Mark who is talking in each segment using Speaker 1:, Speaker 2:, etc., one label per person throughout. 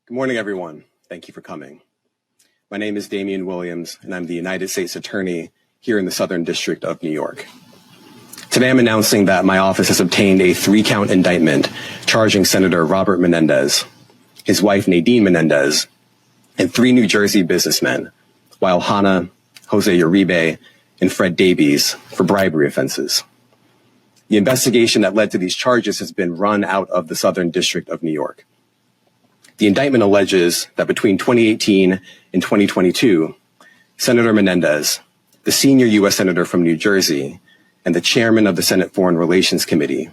Speaker 1: Good morning, everyone. Thank you for coming. My name is Damian Williams, and I'm the United States Attorney here in the Southern District of New York. Today, I'm announcing that my office has obtained a 3-count indictment charging Senator Robert Menendez, his wife Nadine Menendez, and 3 New Jersey businessmen, Wael Hanna, Jose Uribe, and Fred Davies, for bribery offenses. The investigation that led to these charges has been run out of the Southern District of New York. The indictment alleges that between 2018 and 2022, Senator Menendez, the senior U.S. Senator from New Jersey and the chairman of the Senate Foreign Relations Committee,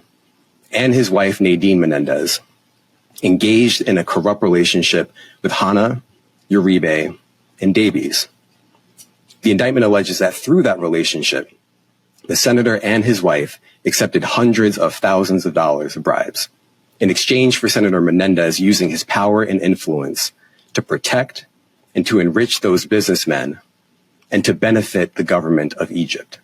Speaker 1: and his wife Nadine Menendez, engaged in a corrupt relationship with Hanna, Uribe, and Davies. The indictment alleges that through that relationship, the senator and his wife accepted hundreds of thousands of dollars of bribes in exchange for Senator Menendez using his power and influence to protect and to enrich those businessmen and to benefit the government of Egypt.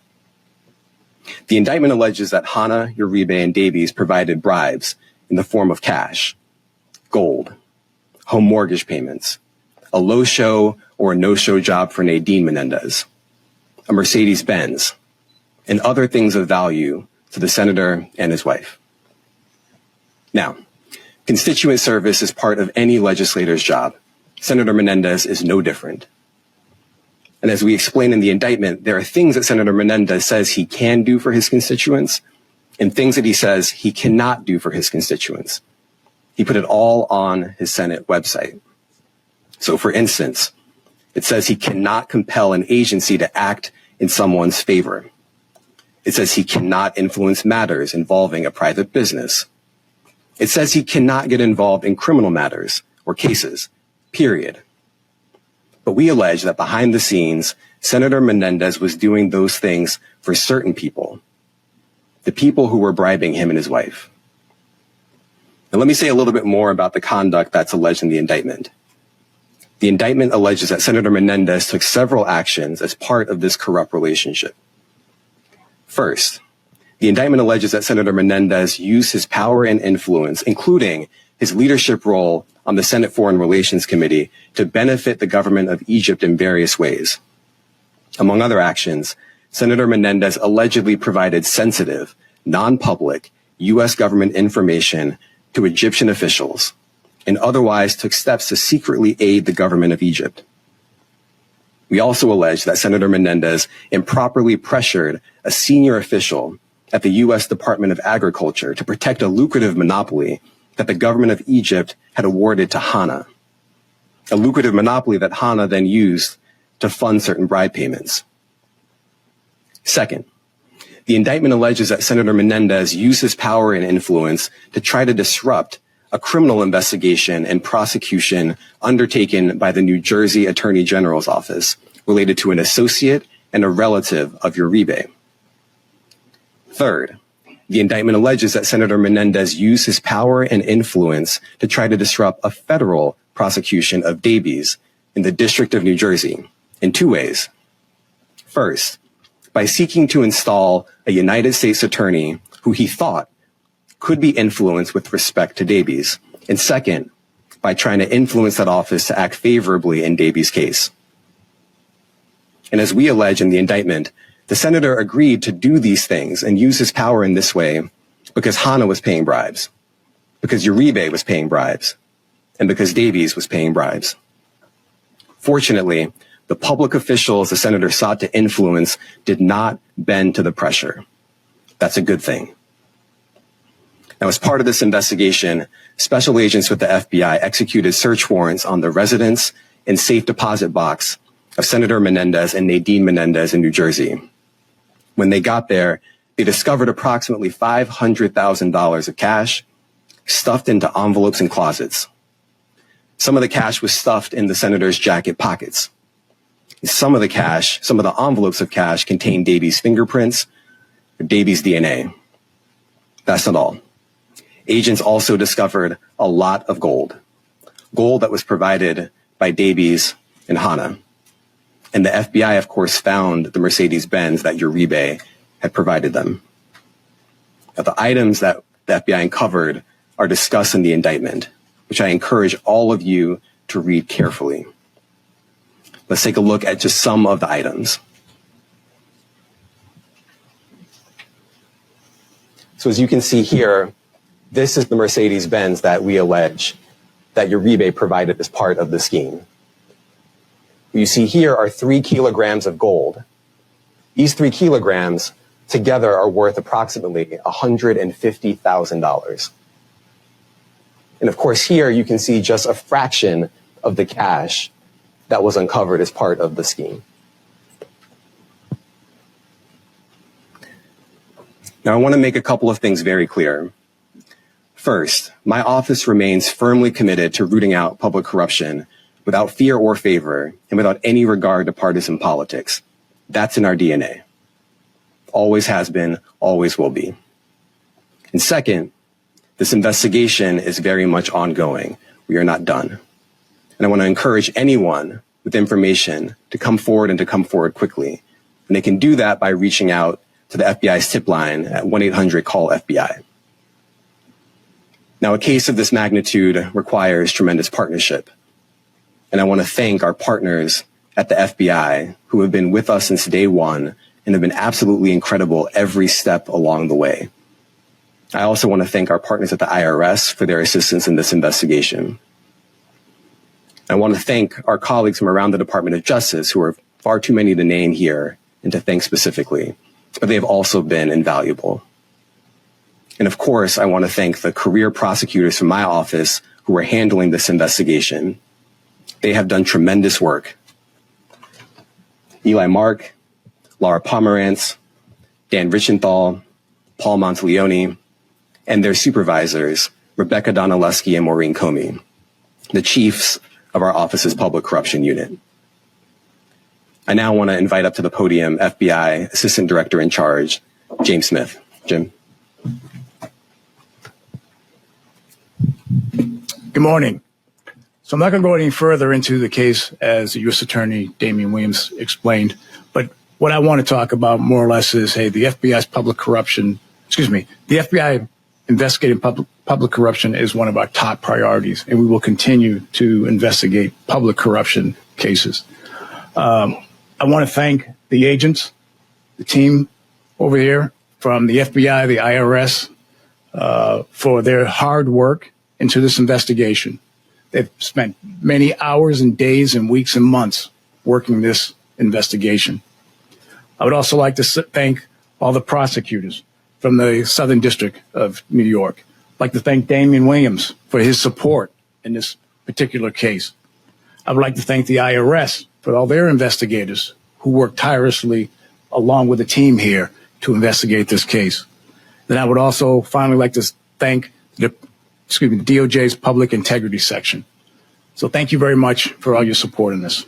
Speaker 1: The indictment alleges that Hanna, Uribe, and Davies provided bribes in the form of cash, gold, home mortgage payments, a low-show or a no-show job for Nadine Menendez, a Mercedes-Benz, and other things of value to the senator and his wife. Now, constituent service is part of any legislator's job. Senator Menendez is no different. And as we explain in the indictment, there are things that Senator Menendez says he can do for his constituents and things that he says he cannot do for his constituents. He put it all on his Senate website. So for instance, it says he cannot compel an agency to act in someone's favor. It says he cannot influence matters involving a private business. It says he cannot get involved in criminal matters or cases, period. But we allege that behind the scenes, Senator Menendez was doing those things for certain people, the people who were bribing him and his wife. Now, let me say a little bit more about the conduct that's alleged in the indictment. The indictment alleges that Senator Menendez took several actions as part of this corrupt relationship. First, the indictment alleges that Senator Menendez used his power and influence, including his leadership role on the Senate Foreign Relations Committee, to benefit the government of Egypt in various ways. Among other actions, Senator Menendez allegedly provided sensitive, non-public U.S. government information to Egyptian officials and otherwise took steps to secretly aid the government of Egypt. We also allege that Senator Menendez improperly pressured a senior official at the U.S. Department of Agriculture to protect a lucrative monopoly that the government of Egypt had awarded to Hanna, a lucrative monopoly that Hanna then used to fund certain bribe payments. Second, the indictment alleges that Senator Menendez used his power and influence to try to disrupt a criminal investigation and prosecution undertaken by the New Jersey Attorney General's office related to an associate and a relative of Uribe. Third, the indictment alleges that Senator Menendez used his power and influence to try to disrupt a federal prosecution of Davies in the District of New Jersey in 2 ways. First, by seeking to install a United States attorney who he thought could be influenced with respect to Davies. And second, by trying to influence that office to act favorably in Davies' case. And as we allege in the indictment, the senator agreed to do these things and use his power in this way because Hanna was paying bribes, because Uribe was paying bribes, and because Davies was paying bribes. Fortunately, the public officials the senator sought to influence did not bend to the pressure. That's a good thing. Now, as part of this investigation, special agents with the FBI executed search warrants on the residence and safe deposit box of Senator Menendez and Nadine Menendez in New Jersey. When they got there, they discovered approximately $500,000 of cash stuffed into envelopes and closets. Some of the cash was stuffed in the senator's jacket pockets. Some of the envelopes of cash contained Davies' fingerprints or Davies' DNA. That's not all. Agents also discovered a lot of gold that was provided by Davies and Hanna. And the FBI, of course, found the Mercedes-Benz that Uribe had provided them. Now, the items that the FBI uncovered are discussed in the indictment, which I encourage all of you to read carefully. Let's take a look at just some of the items. So as you can see here, this is the Mercedes-Benz that we allege that Uribe provided as part of the scheme. What you see here are 3 kilograms of gold. These 3 kilograms together are worth approximately $150,000. And of course, here you can see just a fraction of the cash that was uncovered as part of the scheme. Now, I want to make a couple of things very clear. First, my office remains firmly committed to rooting out public corruption without fear or favor and without any regard to partisan politics. That's in our DNA. Always has been, always will be. And second, this investigation is very much ongoing. We are not done. And I want to encourage anyone with information to come forward and to come forward quickly. And they can do that by reaching out to the FBI's tip line at 1-800-CALL-FBI. Now, a case of this magnitude requires tremendous partnership. And I want to thank our partners at the FBI who have been with us since day one and have been absolutely incredible every step along the way. I also want to thank our partners at the IRS for their assistance in this investigation. I want to thank our colleagues from around the Department of Justice, who are far too many to name here and to thank specifically, but they have also been invaluable. And of course, I want to thank the career prosecutors from my office who are handling this investigation. They have done tremendous work. Eli Mark, Laura Pomerantz, Dan Richenthal, Paul Monteleone, and their supervisors, Rebecca Donaleski and Maureen Comey, the chiefs of our office's public corruption unit. I now want to invite up to the podium FBI Assistant Director in Charge, James Smith. Jim.
Speaker 2: Good morning. So I'm not going to go any further into the case as the U.S. Attorney Damian Williams explained, but what I want to talk about more or less is, hey, the FBI's the FBI investigating public corruption is one of our top priorities, and we will continue to investigate public corruption cases. I want to thank the agents, the team over here from the FBI, the IRS, for their hard work into this investigation. They've spent many hours and days and weeks and months working this investigation. I would also like to thank all the prosecutors from the Southern District of New York. I'd like to thank Damian Williams for his support in this particular case. I would like to thank the IRS for all their investigators who worked tirelessly along with the team here to investigate this case. Then I would also finally like to thank the DOJ's Public Integrity Section. So thank you very much for all your support in this.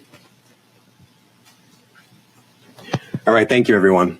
Speaker 1: All right, thank you, everyone.